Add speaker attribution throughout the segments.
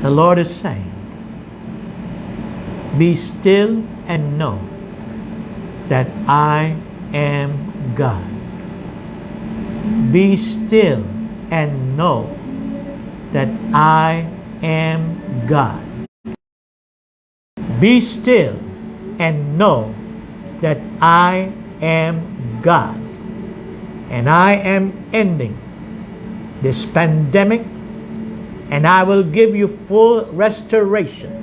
Speaker 1: The Lord is saying, be still and know that I am God. Be still and know that I am God. Be still and know that I am God. And I am ending this pandemic, and I will give you full restoration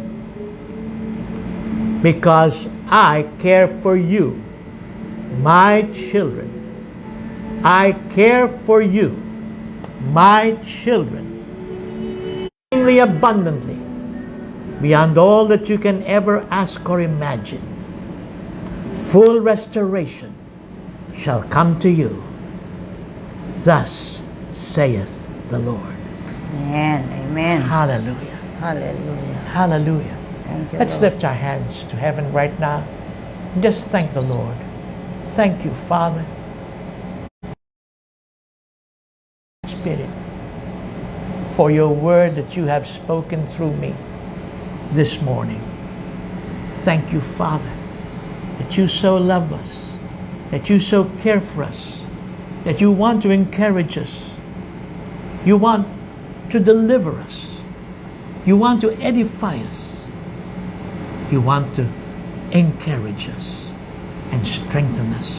Speaker 1: because I care for you, my children. I care for you, my children, abundantly, beyond all that you can ever ask or imagine. Full restoration shall come to you. Thus saith the Lord.
Speaker 2: Amen. Amen.
Speaker 1: Hallelujah.
Speaker 2: Hallelujah.
Speaker 1: Hallelujah.
Speaker 2: Thank you,
Speaker 1: Let's
Speaker 2: Lord.
Speaker 1: lift our hands to heaven right now and just thank the Lord. Thank you, Father. Spirit, for your word that you have spoken through me this morning. Thank you, Father, that you so love us, that you so care for us, that you want to encourage us. You want to deliver us. You want to edify us. You want to encourage us and strengthen us.